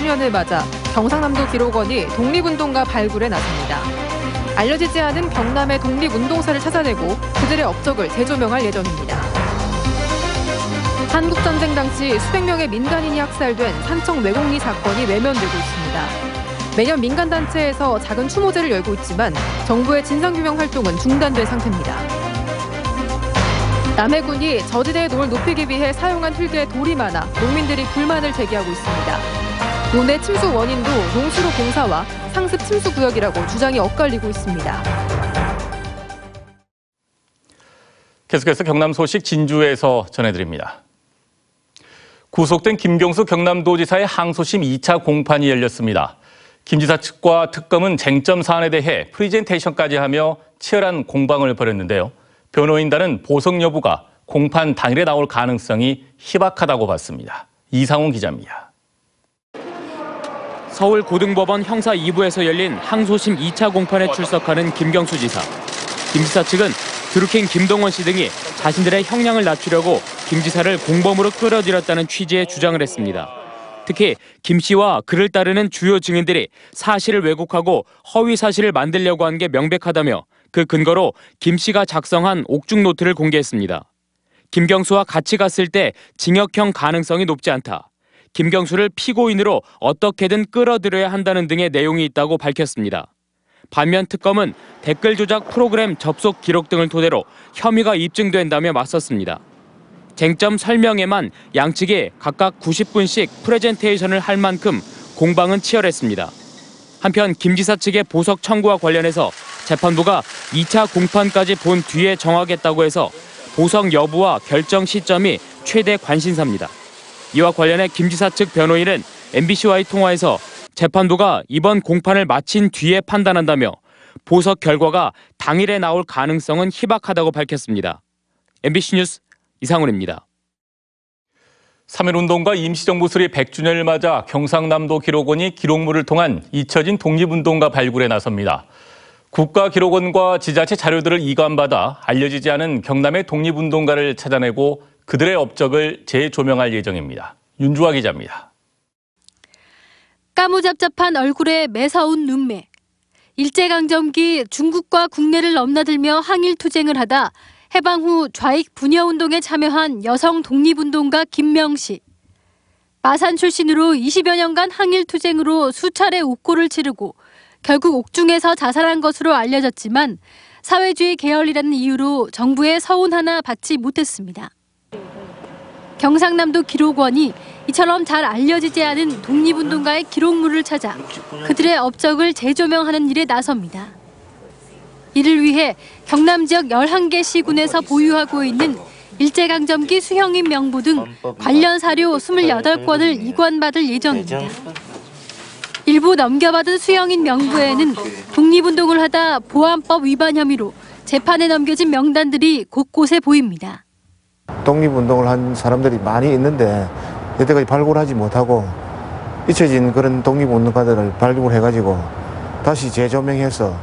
100주년을 맞아 경상남도 기록원이 독립운동가 발굴에 나섭니다. 알려지지 않은 경남의 독립운동사를 찾아내고 그들의 업적을 재조명할 예정입니다. 한국전쟁 당시 수백 명의 민간인이 학살된 산청 왜곡리 사건이 외면되고 있습니다. 매년 민간단체에서 작은 추모제를 열고 있지만 정부의 진상규명 활동은 중단된 상태입니다. 남해군이 저지대의 노를 높이기 위해 사용한 흙에 돌이 많아 농민들이 불만을 제기하고 있습니다. 논의 침수 원인도 농수로 공사와 상습 침수 구역이라고 주장이 엇갈리고 있습니다. 계속해서 경남 소식 진주에서 전해드립니다. 구속된 김경수 경남도지사의 항소심 2차 공판이 열렸습니다. 김 지사 측과 특검은 쟁점 사안에 대해 프리젠테이션까지 하며 치열한 공방을 벌였는데요. 변호인단은 보석 여부가 공판 당일에 나올 가능성이 희박하다고 봤습니다. 이상훈 기자입니다. 서울고등법원 형사 2부에서 열린 항소심 2차 공판에 출석하는 김경수 지사. 김 지사 측은 드루킹 김동원 씨 등이 자신들의 형량을 낮추려고 김 지사를 공범으로 끌어들였다는 취지의 주장을 했습니다. 특히 김 씨와 그를 따르는 주요 증인들이 사실을 왜곡하고 허위 사실을 만들려고 한 게 명백하다며 그 근거로 김 씨가 작성한 옥중 노트를 공개했습니다. 김경수와 같이 갔을 때 징역형 가능성이 높지 않다. 김경수를 피고인으로 어떻게든 끌어들여야 한다는 등의 내용이 있다고 밝혔습니다. 반면 특검은 댓글 조작 프로그램 접속 기록 등을 토대로 혐의가 입증된다며 맞섰습니다. 쟁점 설명에만 양측이 각각 90분씩 프레젠테이션을 할 만큼 공방은 치열했습니다. 한편 김 지사 측의 보석 청구와 관련해서 재판부가 2차 공판까지 본 뒤에 정하겠다고 해서 보석 여부와 결정 시점이 최대 관심사입니다. 이와 관련해 김 지사 측 변호인은 MBC와의 통화에서 재판부가 이번 공판을 마친 뒤에 판단한다며 보석 결과가 당일에 나올 가능성은 희박하다고 밝혔습니다. MBC 뉴스 이상훈입니다. 3.1운동과 임시정부 수립 100주년을 맞아 경상남도 기록원이 기록물을 통한 잊혀진 독립운동가 발굴에 나섭니다. 국가기록원과 지자체 자료들을 이관받아 알려지지 않은 경남의 독립운동가를 찾아내고 그들의 업적을 재조명할 예정입니다. 윤주아 기자입니다. 까무잡잡한 얼굴에 매서운 눈매. 일제강점기 중국과 국내를 넘나들며 항일투쟁을 하다 해방 후 좌익 분여운동에 참여한 여성 독립운동가 김명씨. 마산 출신으로 20여 년간 항일투쟁으로 수차례 옥고를 치르고 결국 옥중에서 자살한 것으로 알려졌지만 사회주의 계열이라는 이유로 정부의 서운 하나 받지 못했습니다. 경상남도 기록원이 이처럼 잘 알려지지 않은 독립운동가의 기록물을 찾아 그들의 업적을 재조명하는 일에 나섭니다. 이를 위해 경남 지역 11개 시군에서 보유하고 있는 일제강점기 수형인 명부 등 관련 사료 28권을 이관받을 예정입니다. 일부 넘겨받은 수형인 명부에는 독립운동을 하다 보안법 위반 혐의로 재판에 넘겨진 명단들이 곳곳에 보입니다. 독립운동을 한 사람들이 많이 있는데 여태까지 발굴하지 못하고 잊혀진 그런 독립운동가들을 발굴해가지고 다시 재조명해서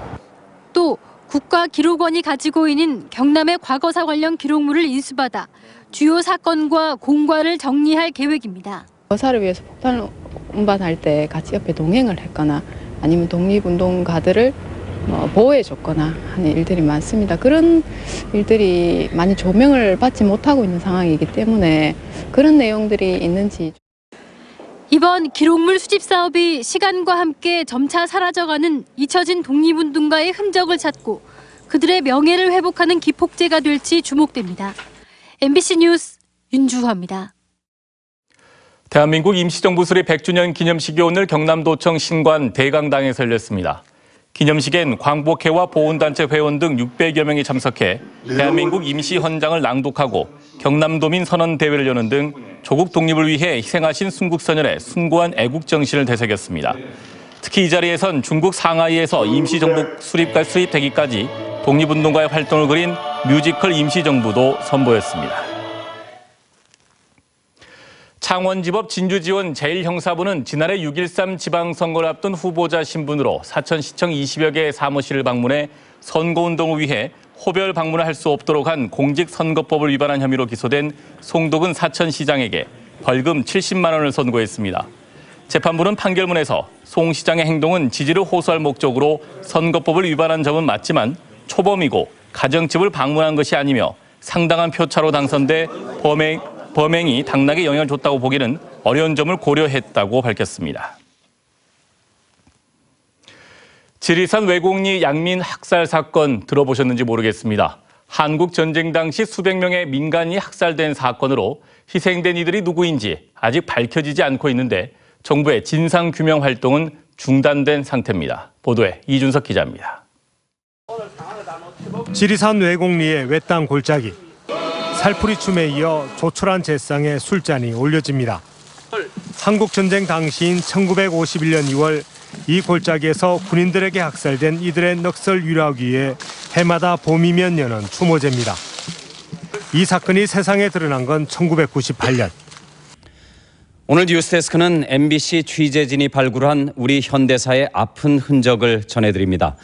또 국가기록원이 가지고 있는 경남의 과거사 관련 기록물을 인수받아 주요 사건과 공과를 정리할 계획입니다. 거사를 위해서 폭탄을 운반할 때 같이 옆에 동행을 했거나 아니면 독립운동가들을 보호해줬거나 하는 일들이 많습니다. 그런 일들이 많이 조명을 받지 못하고 있는 상황이기 때문에 그런 내용들이 있는지. 이번 기록물 수집 사업이 시간과 함께 점차 사라져가는 잊혀진 독립운동가의 흔적을 찾고 그들의 명예를 회복하는 기폭제가 될지 주목됩니다. MBC 뉴스 윤주화입니다. 대한민국 임시정부 수립 100주년 기념식이 오늘 경남도청 신관 대강당에서 열렸습니다. 기념식엔 광복회와 보훈단체 회원 등 600여 명이 참석해 대한민국 임시헌장을 낭독하고 경남도민 선언대회를 여는 등 조국 독립을 위해 희생하신 순국선열의 숭고한 애국정신을 되새겼습니다. 특히 이 자리에선 중국 상하이에서 임시정부 수립되기까지 독립운동가의 활동을 그린 뮤지컬 임시정부도 선보였습니다. 창원지법 진주지원 제1형사부는 지난해 6.13 지방선거를 앞둔 후보자 신분으로 사천시청 20여 개의 사무실을 방문해 선거운동을 위해 호별 방문을 할 수 없도록 한 공직선거법을 위반한 혐의로 기소된 송도근 사천시장에게 벌금 70만 원을 선고했습니다. 재판부는 판결문에서 송 시장의 행동은 지지를 호소할 목적으로 선거법을 위반한 점은 맞지만 초범이고 가정집을 방문한 것이 아니며 상당한 표차로 당선돼 범행이 당락에 영향을 줬다고 보기는 어려운 점을 고려했다고 밝혔습니다. 지리산 외곡리 양민 학살 사건 들어보셨는지 모르겠습니다. 한국 전쟁 당시 수백 명의 민간인이 학살된 사건으로 희생된 이들이 누구인지 아직 밝혀지지 않고 있는데 정부의 진상규명 활동은 중단된 상태입니다. 보도에 이준석 기자입니다. 지리산 외곡리의 외땅 골짜기. 살풀이춤에 이어 조촐한 제상에 술잔이 올려집니다. 한국전쟁 당시인 1951년 2월 이 골짜기에서 군인들에게 학살된 이들의 넋을 위로하기 위해 해마다 봄이면 여는 추모제입니다. 이 사건이 세상에 드러난 건 1998년. 오늘 뉴스데스크는 MBC 취재진이 발굴한 우리 현대사의 아픈 흔적을 전해드립니다.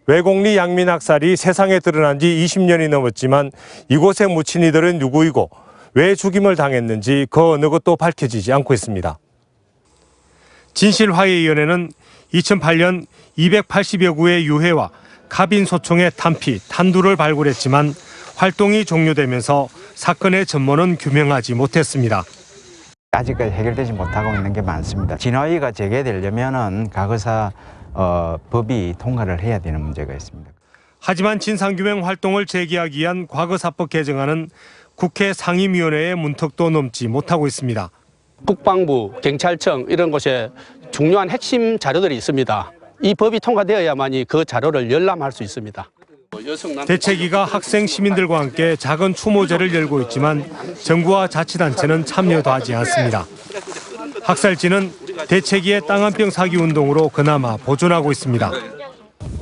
외곡리 양민 학살이 세상에 드러난 지 20년이 넘었지만 이곳에 묻힌 이들은 누구이고 왜 죽임을 당했는지 그 어느 것도 밝혀지지 않고 있습니다. 진실화해위원회는 2008년 280여 구의 유해와 카빈 소총의 탄피, 탄두를 발굴했지만 활동이 종료되면서 사건의 전모는 규명하지 못했습니다. 아직까지 해결되지 못하고 있는 게 많습니다. 진화위가 재개되려면은 과거사 법이 통과를 해야 되는 문제가 있습니다. 하지만 진상규명 활동을 재개하기 위한 과거사법 개정안은 국회 상임위원회의 문턱도 넘지 못하고 있습니다. 국방부, 경찰청 이런 곳에 중요한 핵심 자료들이 있습니다. 이 법이 통과되어야만이 그 자료를 열람할 수 있습니다. 대책위가 학생 시민들과 함께 작은 추모제를 열고 있지만 정부와 자치단체는 참여도 하지 않습니다. 학살지는 대책위의 땅 한 평 사기 운동으로 그나마 보존하고 있습니다.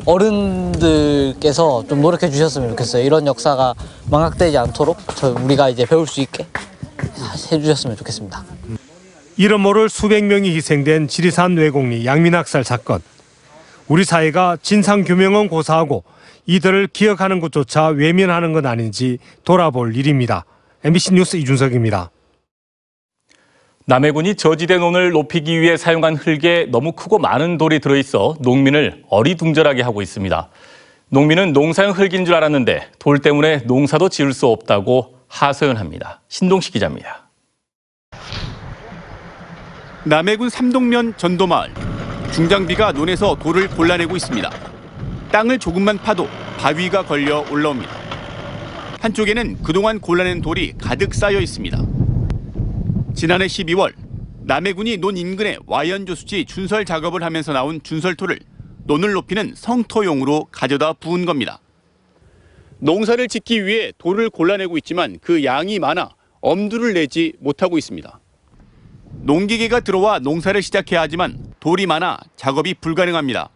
어른들께서 좀 노력해 주셨으면 좋겠어요. 이런 역사가 망각되지 않도록 우리가 이제 배울 수 있게 해주셨으면 좋겠습니다. 이름 모를 수백 명이 희생된 지리산 외곡리 양민 학살 사건. 우리 사회가 진상규명은 고사하고 이들을 기억하는 것조차 외면하는 건 아닌지 돌아볼 일입니다. MBC 뉴스 이준석입니다. 남해군이 저지대 논을 높이기 위해 사용한 흙에 너무 크고 많은 돌이 들어있어 농민을 어리둥절하게 하고 있습니다. 농민은 농사용 흙인 줄 알았는데 돌 때문에 농사도 지을 수 없다고 하소연합니다. 신동식 기자입니다. 남해군 삼동면 전도마을. 중장비가 논에서 돌을 골라내고 있습니다. 땅을 조금만 파도 바위가 걸려 올라옵니다. 한쪽에는 그동안 골라낸 돌이 가득 쌓여 있습니다. 지난해 12월 남해군이 논 인근의 와연조수지 준설 작업을 하면서 나온 준설토를 논을 높이는 성토용으로 가져다 부은 겁니다. 농사를 짓기 위해 돌을 골라내고 있지만 그 양이 많아 엄두를 내지 못하고 있습니다. 농기계가 들어와 농사를 시작해야 하지만 돌이 많아 작업이 불가능합니다.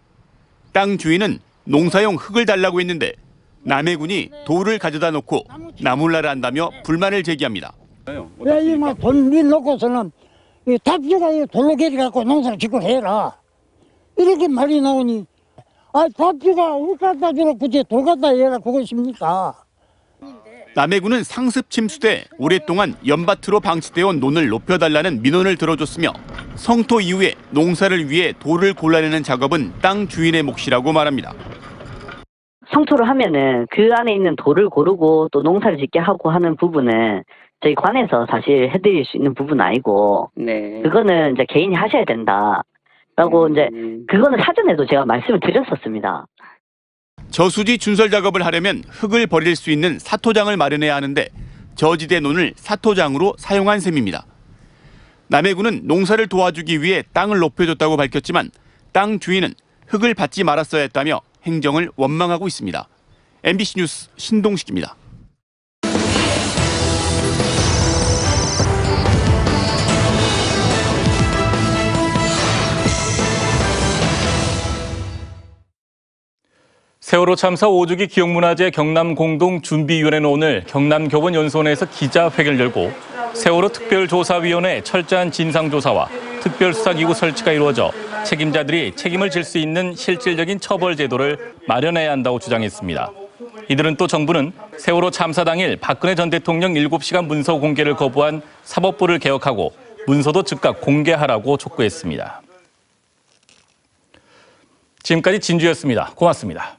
땅 주인은 농사용 흙을 달라고 했는데 남해군이 돌을 가져다 놓고 나몰라를 한다며 불만을 제기합니다. 왜 이만 돈 놓고서는 답지가 돌로 개리갖고 농사를 짓고 해라. 이렇게 말이 나오니 답지가 흙 갖다 주라 굳이 돌 갖다 해라 그것입니까? 남해군은 상습 침수돼 오랫동안 연밭으로 방치되어 온 논을 높여달라는 민원을 들어줬으며 성토 이후에 농사를 위해 돌을 골라내는 작업은 땅 주인의 몫이라고 말합니다. 성토를 하면은 그 안에 있는 돌을 고르고 또 농사를 짓게 하고 하는 부분은 저희 관에서 사실 해드릴 수 있는 부분 아니고, 그거는 이제 개인이 하셔야 된다라고 이제 그거는 사전에도 제가 말씀을 드렸었습니다. 저수지 준설 작업을 하려면 흙을 버릴 수 있는 사토장을 마련해야 하는데 저지대 논을 사토장으로 사용한 셈입니다. 남해군은 농사를 도와주기 위해 땅을 높여줬다고 밝혔지만 땅 주인은 흙을 받지 말았어야 했다며 행정을 원망하고 있습니다. MBC 뉴스 신동식입니다. 세월호 참사 5주기 기억문화제 경남공동준비위원회는 오늘 경남교원연수원에서 기자회견을 열고 세월호 특별조사위원회 철저한 진상조사와 특별수사기구 설치가 이루어져 책임자들이 책임을 질 수 있는 실질적인 처벌 제도를 마련해야 한다고 주장했습니다. 이들은 또 정부는 세월호 참사 당일 박근혜 전 대통령 7시간 문서 공개를 거부한 사법부를 개혁하고 문서도 즉각 공개하라고 촉구했습니다. 지금까지 진주였습니다. 고맙습니다.